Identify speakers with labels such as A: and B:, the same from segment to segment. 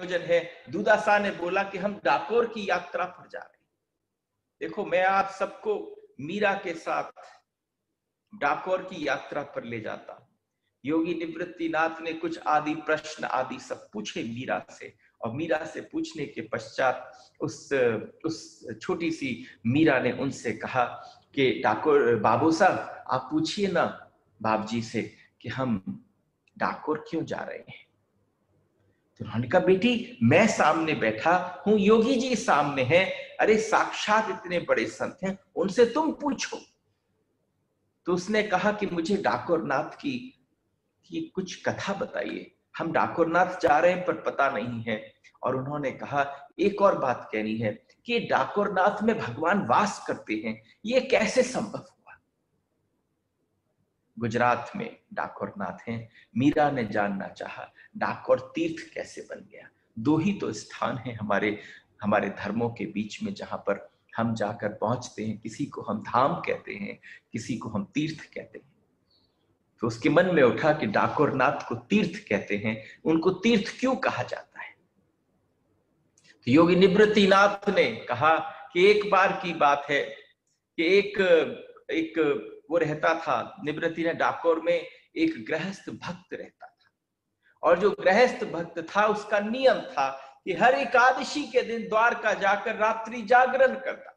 A: आयोजन है। दूदासा ने बोला कि हम डाकोर की यात्रा पर जा रहे हैं। देखो, मैं आप सबको मीरा के साथ डाकोर की यात्रा पर ले जाता हूं। योगी निवृत्तिनाथ ने कुछ आदि प्रश्न आदि सब पूछे मीरा से, और मीरा से पूछने के पश्चात उस छोटी सी मीरा ने उनसे कहा कि डाकोर बाबू साहब, आप पूछिए ना बाप जी से कि हम डाकोर क्यों जा रहे हैं। तो उन्होंने कहा, बेटी मैं सामने बैठा हूं, योगी जी सामने हैं, अरे साक्षात इतने बड़े संत हैं, उनसे तुम पूछो। तो उसने कहा कि मुझे डाकोरनाथ की कुछ कथा बताइए, हम डाकोरनाथ जा रहे हैं पर पता नहीं है। और उन्होंने कहा, एक और बात कहनी है कि डाकोरनाथ में भगवान वास करते हैं, ये कैसे संभव हुआ। गुजरात में डाकोरनाथ हैं। मीरा ने जानना चाहा डाकोर तीर्थ कैसे बन गया। दो ही तो स्थान है हमारे धर्मों के बीच में जहां पर हम जाकर पहुंचते हैं। किसी को हम धाम कहते हैं, किसी को हम तीर्थ कहते हैं। तो उसके मन में उठा कि डाकोरनाथ को तीर्थ कहते हैं, उनको तीर्थ क्यों कहा जाता है। तो योगी निवृत्तिनाथ ने कहा कि एक बार की बात है कि एक वो रहता था, निवृत्ति ने डाकोर में एक गृहस्थ भक्त रहता था, और जो गृहस्थ भक्त था उसका नियम था कि हर एकादशी के दिन द्वारका जाकर रात्रि जागरण करता।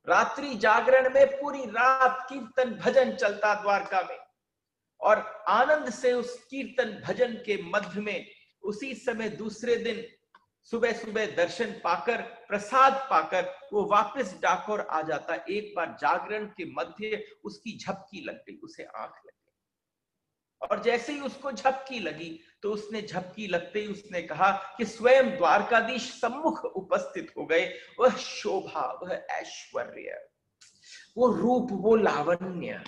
A: रात्रि जागरण में पूरी रात कीर्तन भजन चलता द्वारका में, और आनंद से उस कीर्तन भजन के मध्य में उसी समय दूसरे दिन सुबह सुबह दर्शन पाकर प्रसाद पाकर वो वापस डाकोर आ जाता। एक बार जागरण के मध्य उसकी झपकी लग गई, उसे आंख लग गई, और जैसे ही उसको झपकी लगी तो उसने झपकी लगते ही उसने कहा कि स्वयं द्वारकाधीश सम्मुख उपस्थित हो गए। वह शोभा, वह ऐश्वर्य, वो रूप, वो लावण्य,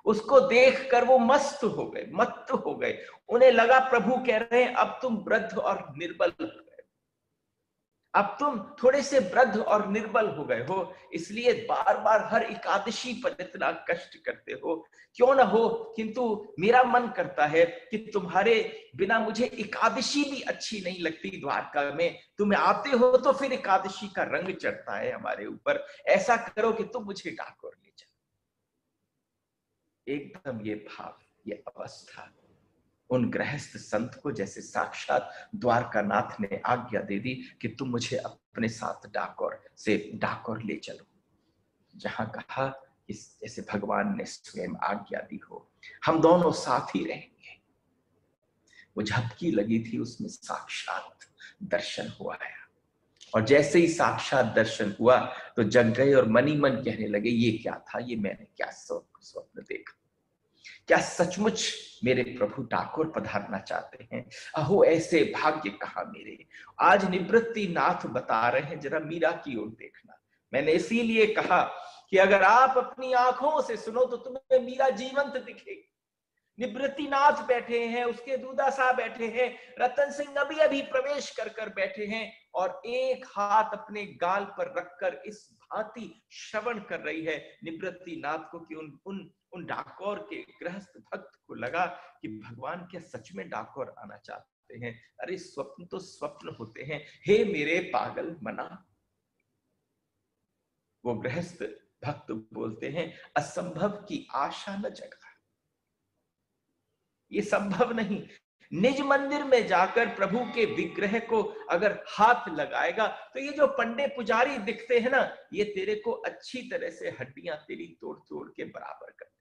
A: उसको देखकर वो मस्त हो गए, मत्त हो गए। उन्हें लगा प्रभु कह रहे हैं, अब तुम वृद्ध और निर्बल हो गए, अब तुम थोड़े से वृद्ध और निर्बल हो गए हो, इसलिए बार बार हर एकादशी पर इतना कष्ट करते हो। क्यों ना हो, किंतु मेरा मन करता है कि तुम्हारे बिना मुझे एकादशी भी अच्छी नहीं लगती। द्वारका में तुम आते हो तो फिर एकादशी का रंग चढ़ता है हमारे ऊपर। ऐसा करो कि तुम मुझे डाकोर ले जाओ। एकदम ये भाव, ये अवस्था उन गृहस्थ संत को जैसे साक्षात द्वारकानाथ ने आज्ञा दे दी कि तुम मुझे अपने साथ डाकोर ले चलो। जहां कहा कि जैसे भगवान ने स्वयं आज्ञा दी हो, हम दोनों साथ ही रहेंगे। वो झपकी लगी थी, उसमें साक्षात दर्शन हुआ है, और जैसे ही साक्षात दर्शन हुआ तो जग गए और मनी मन कहने लगे, ये क्या था, ये मैंने क्या स्वप्न देखा। क्या सचमुच मेरे प्रभु डाकोर पधारना चाहते हैं। अहो ऐसे भाग्य कहां मेरे। आज निवृत्तिनाथ बता रहे हैं, जरा मीरा की ओर देखना। मैंने इसीलिए कहा कि अगर आप अपनी आंखों से सुनो तो तुम्हें मीरा जीवंत दिखेगी। निवृत्तिनाथ बैठे हैं, उसके दूदासा बैठे हैं, रतन सिंह अभी अभी प्रवेश कर बैठे हैं, और एक हाथ अपने गाल पर रखकर इस भांति श्रवण कर रही है निवृत्तिनाथ को कि उन डाकोर के गृहस्थ भक्त को लगा कि भगवान क्या सच में डाकोर आना चाहते हैं। अरे स्वप्न तो स्वप्न होते हैं, हे मेरे पागल मना। वो गृहस्थ भक्त बोलते हैं, असंभव की आशा न जगा, ये संभव नहीं। निज मंदिर में जाकर प्रभु के विग्रह को अगर हाथ लगाएगा तो ये जो पंडे पुजारी दिखते हैं ना, ये तेरे को अच्छी तरह से हड्डियां तेरी तोड़ तोड़ के बराबर कर देंगे।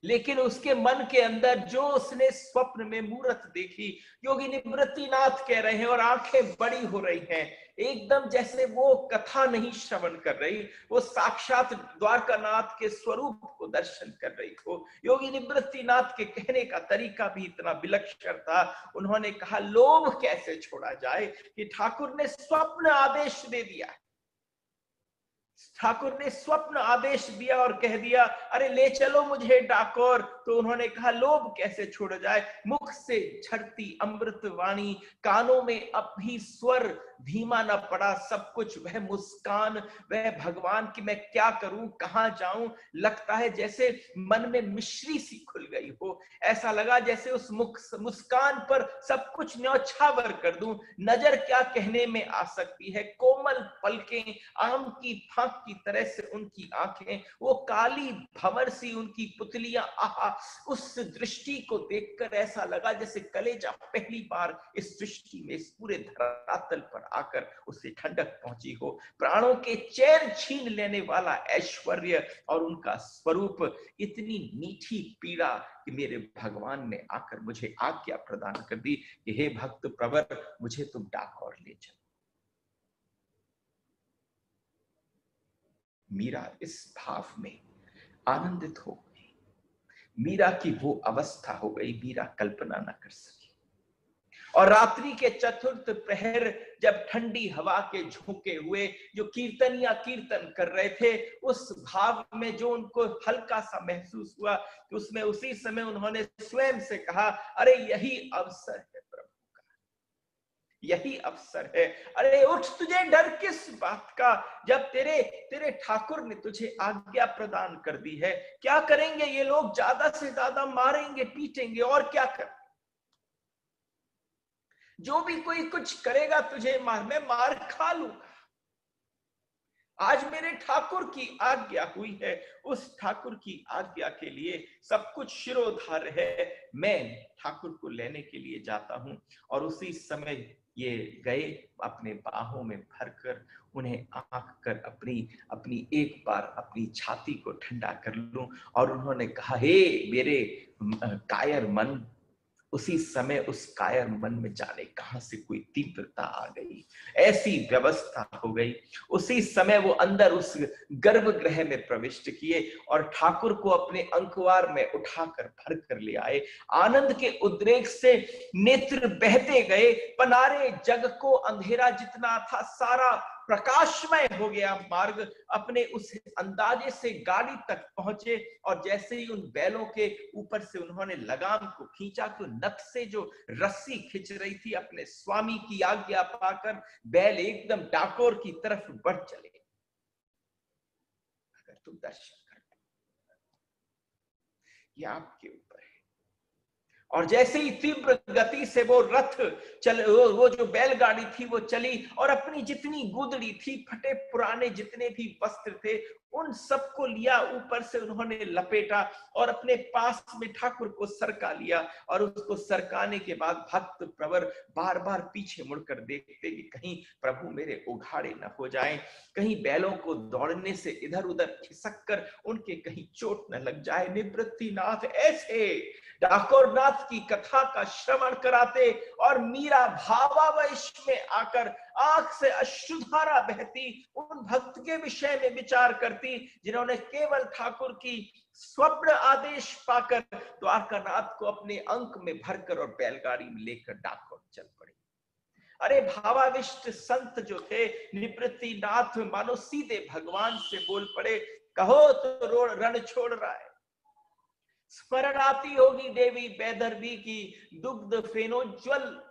A: लेकिन उसके मन के अंदर जो उसने स्वप्न में मूर्त देखी, योगी निवृत्तिनाथ कह रहे हैं, और आंखें बड़ी हो रही हैं, एकदम जैसे वो कथा नहीं श्रवण कर रही, वो साक्षात द्वारकानाथ के स्वरूप को दर्शन कर रही हो। योगी निवृत्तिनाथ के कहने का तरीका भी इतना विलक्षण था। उन्होंने कहा, लोभ कैसे छोड़ा जाए कि ठाकुर ने स्वप्न आदेश दे दिया। ठाकुर ने स्वप्न आदेश दिया और कह दिया, अरे ले चलो मुझे डाकोर, तो उन्होंने कहा लोभ कैसे छोड़ा जाए, मुख से झरती अमृत वाणी, कानों में अब भी स्वर धीमा न पड़ा, सब कुछ वह मुस्कान, वह भगवान की मैं क्या करूं कहां जाऊं, लगता है जैसे मन में मिश्री सी खुल गई हो, ऐसा लगा जैसे उस मुस्कान पर सब कुछ न्यौछावर कर दूं, नजर क्या कहने में आ सकती है, कोमल पलकें, आम की फांक की तरह से उनकी आंखें, वो काली भंवर सी उनकी पुतलियां, आहा, उस दृष्टि को देखकर ऐसा लगा जैसे कलेजा पहली बार इस दृष्टि में, इस पूरे धरातल पर आकर उसे ठंडक पहुंची हो, प्राणों के चैन छीन लेने वाला ऐश्वर्य और उनका स्वरूप, इतनी मीठी पीड़ा कि मेरे भगवान ने आकर मुझे आज्ञा प्रदान कर दी कि हे भक्त प्रवर, मुझे तुम डाकोर ले चलो। मीरा इस भाव में आनंदित हो गई, मीरा की वो अवस्था हो गई मीरा कल्पना न कर सकी। और रात्रि के चतुर्थ प्रहर जब ठंडी हवा के झोंके हुए जो कीर्तनिया कीर्तन कर रहे थे, उस भाव में जो उनको हल्का सा महसूस हुआ कि उसमें उसी समय उन्होंने स्वयं से कहा, अरे यही अवसर है प्रभु का, यही अवसर है, अरे उठ, तुझे डर किस बात का, जब तेरे तेरे ठाकुर ने तुझे आज्ञा प्रदान कर दी है, क्या करेंगे ये लोग, ज्यादा से ज्यादा मारेंगे पीटेंगे और क्या कर, जो भी कोई कुछ करेगा तुझे मैं मार खा लूंगा, आज मेरे ठाकुर की आज्ञा हुई है, उस ठाकुर की आज्ञा के लिए सब कुछ शिरोधार्य है, मैं ठाकुर को लेने के लिए जाता हूं। और उसी समय ये गए, अपने बाहों में भरकर उन्हें आंक कर अपनी अपनी एक बार अपनी छाती को ठंडा कर लूं, और उन्होंने कहा, हे मेरे कायर मन, उसी समय उस कायर मन में जाने कहां से कोई तीव्रता आ गई, ऐसी व्यवस्था हो गई, उसी समय वो अंदर उस गर्भगृह में प्रविष्ट किए और ठाकुर को अपने अंकवार में उठाकर भर कर ले आए। आनंद के उद्रेक से नेत्र बहते गए, पनारे जग को अंधेरा जितना था सारा प्रकाशमय हो गया मार्ग, अपने उस अंदाजे से गाड़ी तक पहुंचे, और जैसे ही उन बैलों के ऊपर से उन्होंने लगाम को खींचा तो नथ से जो रस्सी खिंच रही थी, अपने स्वामी की आज्ञा पाकर बैल एकदम डाकोर की तरफ बढ़ चले। अगर तुम दर्शन कर, ये आपके ऊपर है। और जैसे ही तीव्र गति से वो रथ चल, वो जो बैलगाड़ी थी वो चली, और अपनी जितनी गुदड़ी थी, फटे पुराने जितने भी वस्त्र थे, उन सबको लिया, ऊपर से उन्होंने लपेटा और अपने पास में ठाकुर को सरका लिया। और उसको सरकाने के बाद भक्त प्रवर बार बार पीछे मुड़कर देखते कि कहीं प्रभु मेरे उघाड़े न हो जाएं, कहीं बैलों को दौड़ने से इधर उधर खिसक कर उनके कहीं चोट न लग जाए। निवृत्तिनाथ ऐसे डाकोरनाथ की कथा का श्रवण कराते, और मीरा भावावेश में आकर आंख से अश्रुधारा बहती उन भक्त के विषय में विचार करती, जिन्होंने केवल ठाकुर की स्वप्न आदेश पाकर द्वारकानाथ को अपने अंक में भरकर और बैलगाड़ी में लेकर डाकोर चल पड़े। अरे भावाविष्ट संत जो थे, निवृत्तिनाथ मानो सीधे भगवान से बोल पड़े, कहो तो रण छोड़ रहा है, स्मरण आती होगी देवी बैदर्भी की दुग्ध फेनोज्वल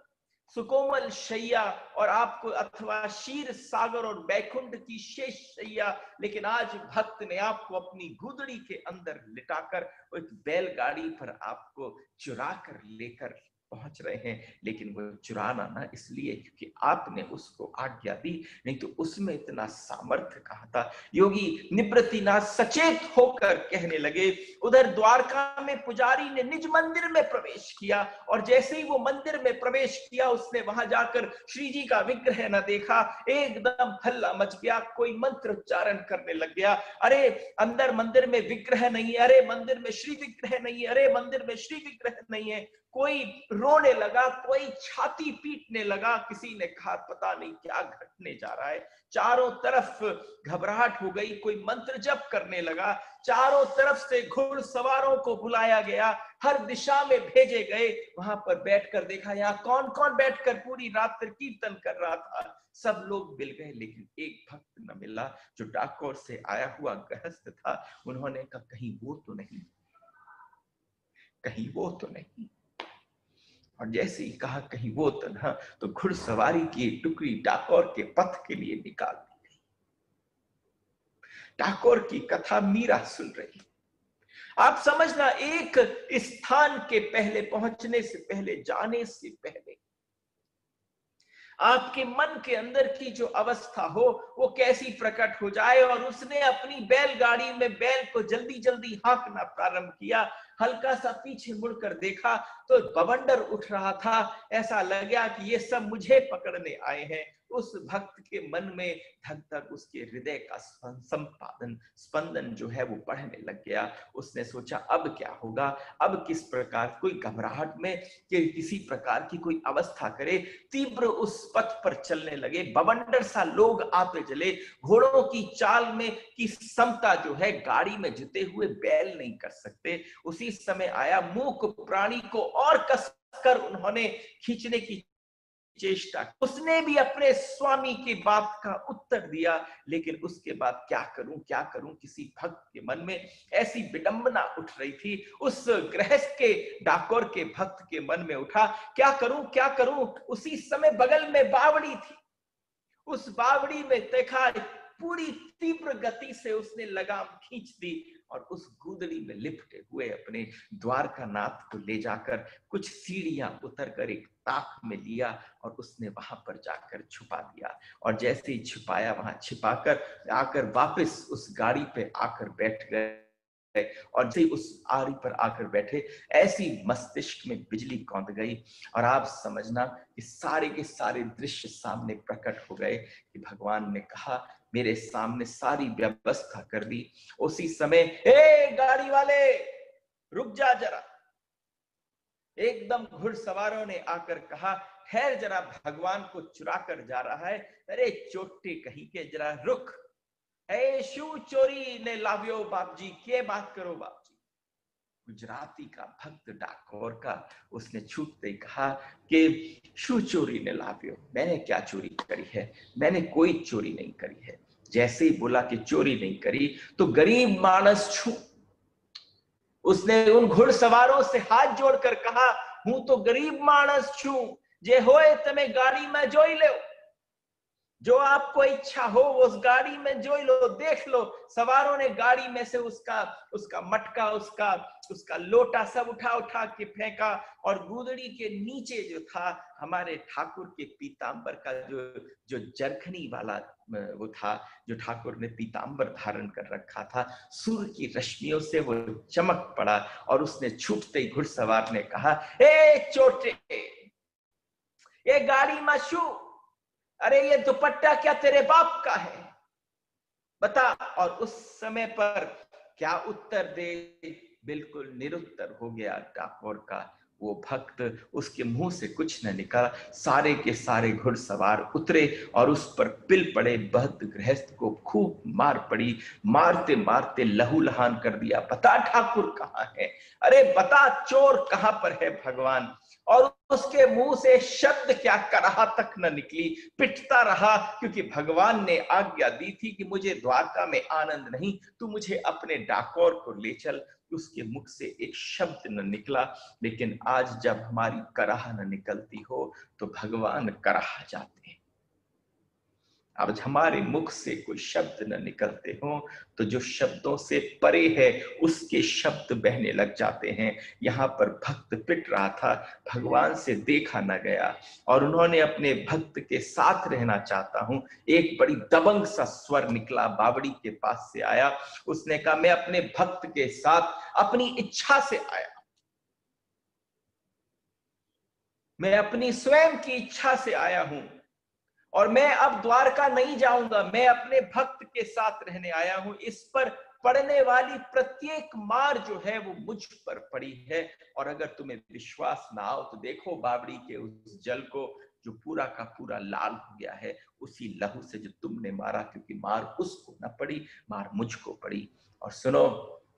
A: सुकोमल शैया, और आपको अथवा क्षीर सागर और बैकुंठ की शेष शैया, लेकिन आज भक्त ने आपको अपनी गुदड़ी के अंदर लिटाकर एक बैलगाड़ी पर आपको चुरा कर लेकर पहुंच रहे हैं। लेकिन वो चुराना ना इसलिए क्योंकि आपने उसको आज्ञा दी, नहीं तो उसमें इतना सामर्थ्य कहा था। योगी निवृत्तिनाथ सचेत होकर कहने लगे, उधर द्वारका में पुजारी ने निज मंदिर में प्रवेश किया, और जैसे ही वो मंदिर में प्रवेश किया, उसने वहां जाकर श्री जी का विग्रह न देखा, एकदम हल्ला मच गया, कोई मंत्र उच्चारण करने लग गया, अरे अंदर मंदिर में विग्रह नहीं है, अरे मंदिर में श्री विग्रह नहीं है, अरे मंदिर में श्री विग्रह नहीं है। कोई रोने लगा, कोई छाती पीटने लगा, किसी ने कहा पता नहीं क्या घटने जा रहा है। चारों तरफ घबराहट हो गई, कोई मंत्र जप करने लगा, चारों तरफ से घुड़सवारों को बुलाया गया, हर दिशा में भेजे गए, वहां पर बैठकर देखा यहाँ कौन कौन बैठकर पूरी रात कीर्तन कर रहा था। सब लोग मिल गए, लेकिन एक भक्त न मिला जो डाकोर से आया हुआ गृहस्थ था। उन्होंने कहा कहीं वो तो नहीं। कहीं वो तो नहीं। और जैसे ही कहा कहीं वो तो ना, तो घुड़सवारी की टुकड़ी डाकोर के पथ के लिए निकाल दी गई। डाकोर की कथा मीरा सुन रही। आप समझना, एक स्थान के पहले पहुंचने से पहले, जाने से पहले आपके मन के अंदर की जो अवस्था हो वो कैसी प्रकट हो जाए। और उसने अपनी बैलगाड़ी में बैल को जल्दी जल्दी हाँकना प्रारंभ किया। हल्का सा पीछे मुड़कर देखा तो बवंडर उठ रहा था। ऐसा लगा कि ये सब मुझे पकड़ने आए हैं। उस भक्त के मन में धक धक उसके हृदय का स्पंदन जो है वो बढ़ने लग गया। उसने सोचा अब क्या होगा, अब किस प्रकार कोई घबराहट में कि किसी प्रकार की कोई अवस्था करे। तीव्र उस पथ पर चलने लगे। बवंडर सा लोग आते चले। घोड़ों की चाल में की समता जो है गाड़ी में जुते हुए बैल नहीं कर सकते। उसी समय आया, मूक प्राणी को और कसकर उन्होंने खींचने की चेष्टा। उसने भी अपने स्वामी की बात का उत्तर दिया, लेकिन उसके बाद क्या करूं, किसी भक्त के मन में ऐसी विडंबना उठ रही थी। उस गृहस्थ के, डाकोर के भक्त के मन में उठा, क्या करूं। उसी समय बगल में बावड़ी थी। उस बावड़ी में देखा, पूरी तीव्र गति से उसने लगाम खींच दी और उस गूदड़ी में लिपटे हुए अपने द्वारकानाथ को ले जाकर कुछ सीढ़ियां उतरकर एक ताक में लिया और उसने वहां पर जाकर छुपा दिया। और जैसे ही छुपाया, वहां छिपाकर आकर वापस उस गाड़ी पे आकर बैठ गए। और जैसे उस आरी पर आकर बैठे, ऐसी मस्तिष्क में बिजली कौंध गई। और आप समझना कि सारे के सारे दृश्य सामने प्रकट हो गए कि भगवान ने कहा, मेरे सामने सारी व्यवस्था कर दी। उसी समय, ए गाड़ी वाले रुक जा जरा। एकदम घुड़सवारों ने आकर कहा, ठहर जरा, भगवान को चुरा कर जा रहा है। अरे चोटे कहीं के, जरा रुक। ए शू चोरी ने लाव्यो बाप जी, के बात करो बाप जी। गुजराती का भक्त डाकोर का, उसने छूटते ही कहा कि शू चोरी ने लाव्यो, मैंने क्या चोरी करी है, मैंने कोई चोरी नहीं करी है। जैसे ही बोला कि चोरी नहीं करी, तो गरीब मानस छू। उसने उन घुड़सवारों से हाथ जोड़कर कहा, हूं तो गरीब मानस छू, जे होए तमे गाड़ी में जोई ले, जो आपको इच्छा हो उस गाड़ी में जोई लो, देख लो। सवारों ने गाड़ी में से उसका मटका, उसका लोटा सब उठा के फेंका। और गूदड़ी के नीचे जो था हमारे ठाकुर के पीतांबर का जो जरखनी वाला वो था, जो ठाकुर ने पीतांबर धारण कर रखा था, सूर्य की रश्मियों से वो चमक पड़ा। और उसने छूटते ही घुड़सवार ने कहा, ए चोटे, ये गाड़ी में शू, अरे ये दुपट्टा क्या तेरे बाप का है, बता। और उस समय पर क्या उत्तर दे, बिल्कुल निरुत्तर हो गया डाकोर का वो भक्त। उसके मुंह से कुछ न निकला। सारे के सारे घुड़सवार उतरे और उस पर पिल पड़े। भक्त गृहस्थ को खूब मार पड़ी। मारते मारते लहूलुहान कर दिया। बता ठाकुर कहाँ है, अरे बता चोर कहाँ पर है भगवान। और उसके मुंह से शब्द क्या कराहा तक न निकली। पिटता रहा, क्योंकि भगवान ने आज्ञा दी थी कि मुझे द्वारका में आनंद नहीं, तू मुझे अपने डाकोर को ले चल। उसके मुख से एक शब्द न निकला। लेकिन आज जब हमारी कराह न निकलती हो तो भगवान कराह जाते हैं। अब हमारे मुख से कोई शब्द न निकलते हो तो जो शब्दों से परे है उसके शब्द बहने लग जाते हैं। यहाँ पर भक्त पिट रहा था, भगवान से देखा न गया। और उन्होंने अपने भक्त के साथ रहना चाहता हूं। एक बड़ी दबंग सा स्वर निकला, बावड़ी के पास से आया। उसने कहा, मैं अपने भक्त के साथ अपनी इच्छा से आया, मैं अपनी स्वयं की इच्छा से आया हूं। और मैं अब द्वारका नहीं जाऊंगा, मैं अपने भक्त के साथ रहने आया हूं। इस पर पड़ने वाली प्रत्येक मार जो है वो मुझ पर पड़ी है। और अगर तुम्हें विश्वास ना हो तो देखो बावड़ी के उस जल को, जो पूरा का पूरा लाल हो गया है, उसी लहू से जो तुमने मारा, क्योंकि मार उसको न पड़ी, मार मुझको पड़ी। और सुनो,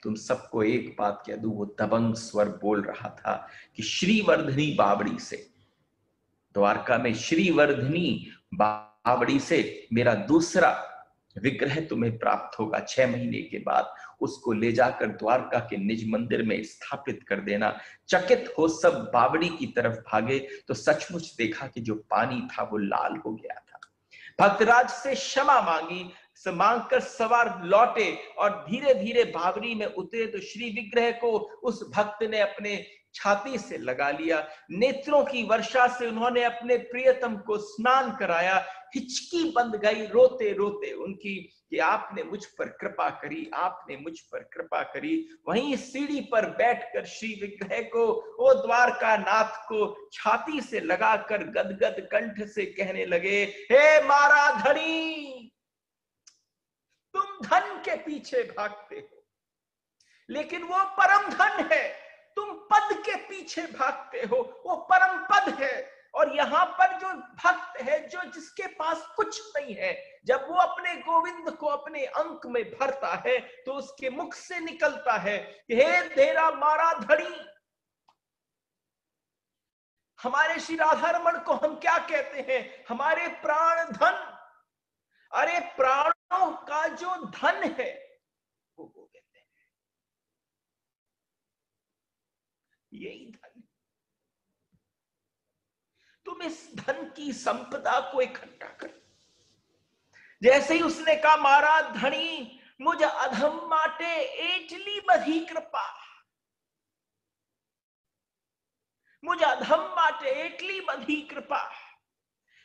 A: तुम सबको एक बात कह दूं, वो दबंग स्वर बोल रहा था कि श्रीवर्धनी बावड़ी से, द्वारका में श्रीवर्धनी बावड़ी से मेरा दूसरा विग्रह तुम्हें प्राप्त होगा। 6 महीने के बाद उसको ले जाकर द्वारका के निज मंदिर में स्थापित कर देना। चकित हो सब बावड़ी की तरफ भागे तो सचमुच देखा कि जो पानी था वो लाल हो गया था। भक्तराज से क्षमा मांगी, मांगकर सवार लौटे और धीरे धीरे बावड़ी में उतरे तो श्री विग्रह को उस भक्त ने अपने छाती से लगा लिया। नेत्रों की वर्षा से उन्होंने अपने प्रियतम को स्नान कराया। हिचकी बंद गई रोते रोते उनकी कि आपने मुझ पर कृपा करी, आपने मुझ पर कृपा करी। वहीं सीढ़ी पर बैठकर श्री विग्रह को, वो द्वारका नाथ को छाती से लगाकर गदगद कंठ से कहने लगे, हे मारा धनी, तुम धन के पीछे भागते हो, लेकिन वो परम धन है। तुम पद के पीछे भागते हो, वो परम पद है। और यहां पर जो भक्त है, जो जिसके पास कुछ नहीं है, जब वो अपने गोविंद को अपने अंक में भरता है तो उसके मुख से निकलता है, हे तेरा मारा धनी। हमारे श्री राधारमण को हम क्या कहते हैं? हमारे प्राण धन। अरे प्राणों का जो धन है वो कहते हैं, यही धन। तुम इस धन की संपदा को इकट्ठा कर। जैसे ही उसने कहा, मारा धनी मुझ अधम माटे एटली बधी कृपा, मुझ अधम माटे एटली बधी कृपा,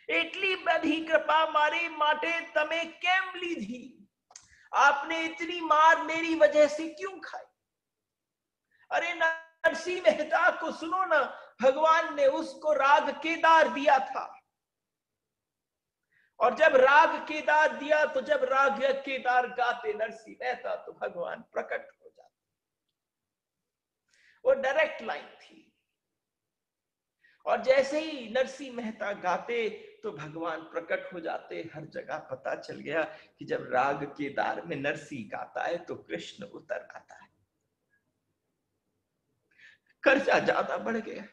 A: एटली बधी कृपा मारे माटे तमे केम ली थी। आपने इतनी मार मेरी वजह से क्यों खाई? अरे नरसिंह मेहता को सुनो ना, भगवान ने उसको राग केदार दिया था, और जब राग केदार दिया तो जब राग केदार गाते नरसिंह मेहता तो भगवान प्रकट हो जाते। वो डायरेक्ट लाइन थी। और जैसे ही नरसिंह मेहता गाते तो भगवान प्रकट हो जाते। हर जगह पता चल गया कि जब राग केदार में नरसिंह गाता है तो कृष्ण उतर आता है। कर्जा ज्यादा बढ़ गया।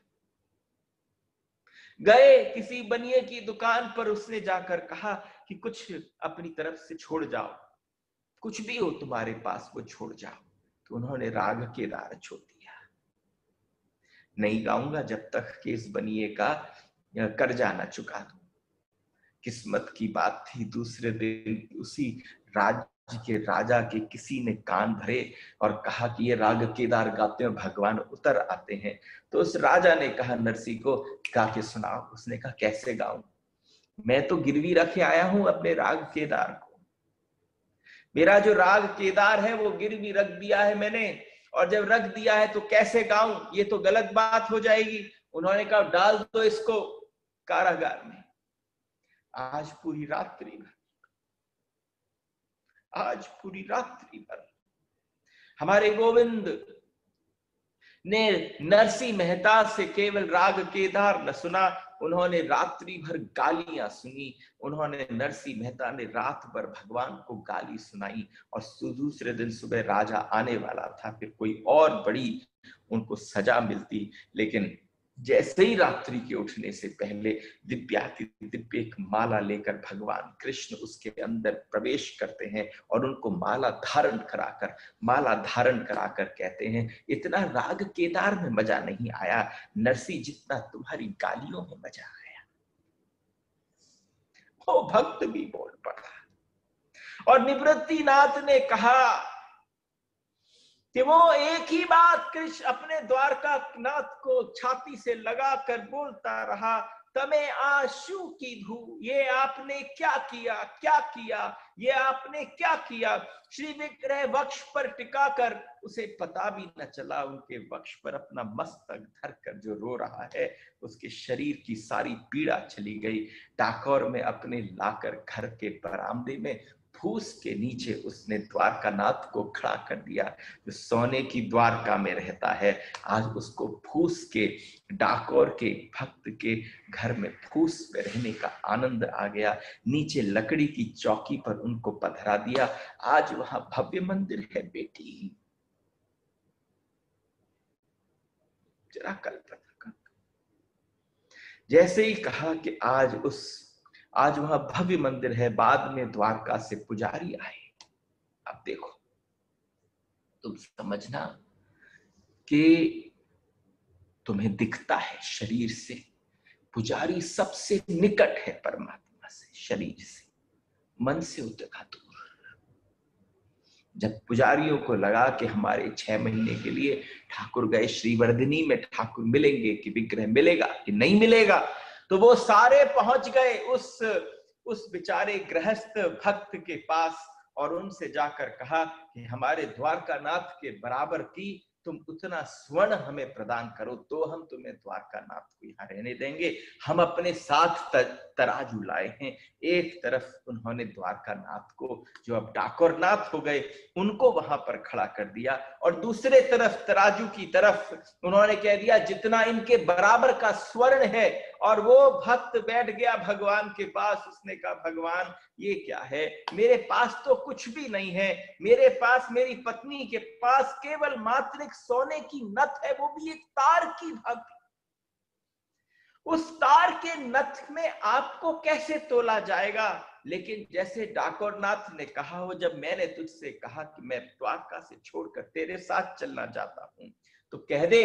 A: गए किसी बनिए की दुकान पर, उसने जाकर कहा कि कुछ अपनी तरफ से छोड़ जाओ, कुछ भी हो तुम्हारे पास वो छोड़ जाओ। तो उन्होंने राग केदार छोड़ दिया। नहीं गाऊंगा जब तक कि इस बनिए का कर्जा न चुका दूं। किस्मत की बात थी, दूसरे दिन उसी राज्य के राजा के किसी ने कान भरे और कहा कि ये राग केदार गाते हैं, भगवान उतर आते हैं। तो उस राजा ने कहा नरसिंह को, गा के सुनाओ। उसने कहा, कैसे गाऊं? मैं तो गिरवी रखे आया हूं अपने राग केदार को। मेरा जो राग केदार है वो गिरवी रख दिया है मैंने, और जब रख दिया है तो कैसे गाऊं? ये तो गलत बात हो जाएगी। उन्होंने कहा, डाल दो इसको कारागार में। आज पूरी रात्रि भर, आज पूरी रात्रि भर हमारे गोविंद ने नरसिंह मेहता से केवल राग केदार न सुना, उन्होंने रात्रि भर गालियां सुनी। उन्होंने, नरसिंह मेहता ने रात भर भगवान को गाली सुनाई। और दूसरे दिन सुबह राजा आने वाला था, फिर कोई और बड़ी उनको सजा मिलती। लेकिन जैसे ही रात्रि के उठने से पहले दिव्याति दिव्य एक माला लेकर भगवान कृष्ण उसके अंदर प्रवेश करते हैं और उनको माला धारण कराकर कहते हैं, इतना राग केदार में मजा नहीं आया नरसिंह जितना तुम्हारी गालियों में मजा आया। वो भक्त भी बोल पड़ा। और निवृत्तिनाथ ने कहा कि वो एक ही बात कृष्ण अपने द्वारका नाथ को छाती से लगाकर बोलता रहा, तमे आशु की धू, ये आपने क्या किया, क्या किया, ये आपने क्या किया। श्री विग्रह वक्ष पर टिकाकर, उसे पता भी न चला, उनके वक्ष पर अपना मस्तक धरकर जो रो रहा है, उसके शरीर की सारी पीड़ा चली गई। डाकोर में अपने लाकर घर के बरामदे में फूस के नीचे उसने द्वारकानाथ को खड़ा कर दिया। जो सोने की द्वारका में रहता है, आज उसको फूस के, डाकोर के भक्त के घर में फूस में रहने का आनंद आ गया। नीचे लकड़ी की चौकी पर उनको पधरा दिया। आज वहां भव्य मंदिर है बेटी। जरा कल्पना कर। जैसे ही कहा कि आज उस आज वहां भव्य मंदिर है, बाद में द्वारका से पुजारी आए। अब देखो, तुम समझना कि तुम्हें दिखता है शरीर से, पुजारी सबसे निकट है परमात्मा से, शरीर से, मन से उतना दूर। जब पुजारियों को लगा कि हमारे 6 महीने के लिए ठाकुर गए श्रीवर्धिनी में, ठाकुर मिलेंगे कि विग्रह मिलेगा कि नहीं मिलेगा, तो वो सारे पहुंच गए उस बेचारे गृहस्थ भक्त के पास और उनसे जाकर कहा कि हमारे द्वारकानाथ के बराबर की तुम उतना स्वर्ण हमें प्रदान करो तो हम तुम्हें द्वारकानाथ को यहाँ रहने देंगे। हम अपने साथ तराजू लाए हैं। एक तरफ उन्होंने द्वारकानाथ को, जो अब डाकोरनाथ हो गए, उनको वहां पर खड़ा कर दिया, और दूसरे तरफ तराजू की तरफ उन्होंने कह दिया जितना इनके बराबर का स्वर्ण है। और वो भक्त बैठ गया भगवान के पास, उसने कहा भगवान ये क्या है, मेरे पास तो कुछ भी नहीं है, मेरे पास, मेरी पत्नी के पास केवल मात्र एक सोने की नथ है, वो भी एक तार की भांति। उस तार के नथ में आपको कैसे तोला जाएगा? लेकिन जैसे डाकोरनाथ ने कहा हो, जब मैंने तुझसे कहा कि मैं द्वारका से छोड़कर तेरे साथ चलना चाहता हूं, तो कह दे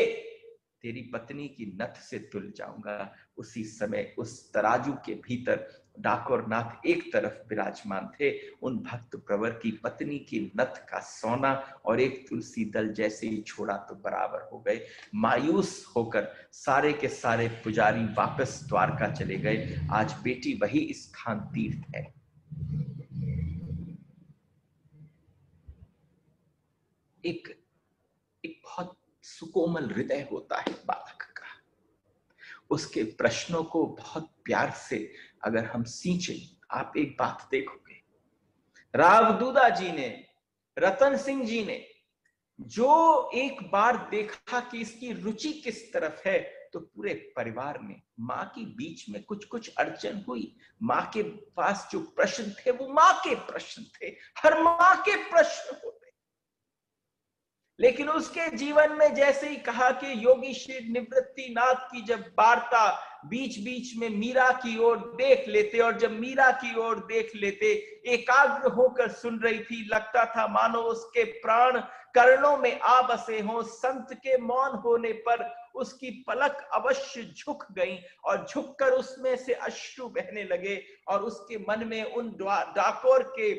A: तेरी पत्नी की नथ से तुल जाऊंगा। उसी समय उस तराजू के भीतर डाकोरनाथ एक तरफ विराजमान थे, उन भक्त प्रवर की पत्नी की नथ का सोना और एक तुलसी दल जैसे ही छोड़ा तो बराबर हो गए। मायूस होकर सारे के सारे पुजारी वापस द्वारका चले गए। आज बेटी वही स्थान तीर्थ है। एक बहुत सुकोमल हृदय होता है बालक का, उसके प्रश्नों को बहुत प्यार से अगर हम सींचे। आप एक बात देखोगे, राव दूदा जी ने, रतन सिंह जी ने जो एक बार देखा कि इसकी रुचि किस तरफ है, तो पूरे परिवार में, माँ की बीच में कुछ कुछ अड़चन हुई, माँ के पास जो प्रश्न थे वो माँ के प्रश्न थे, हर माँ के प्रश्न होते, लेकिन उसके जीवन में जैसे ही कहा कि योगी श्री निवृत्ति नाथ की जब वार्ता बीच बीच में मीरा की ओर देख लेते, और जब मीरा की ओर देख लेते, एकाग्र होकर सुन रही थी, लगता था मानो उसके प्राण कर्णों में आ बसे हों। संत के मौन होने पर उसकी पलक अवश्य झुक गई, और झुककर उसमें से अश्रु बहने लगे, और उसके मन में उन डाकोर के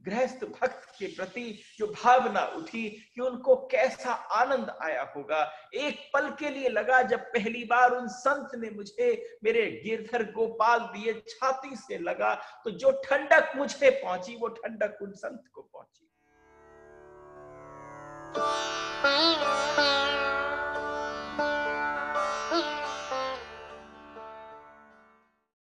A: गृहस्थ भक्त के प्रति जो भावना उठी कि उनको कैसा आनंद आया होगा। एक पल के लिए लगा जब पहली बार उन संत ने मुझे मेरे गिरधर गोपाल दिए, छाती से लगा, तो जो ठंडक मुझे पहुंची वो ठंडक उन संत को पहुंची।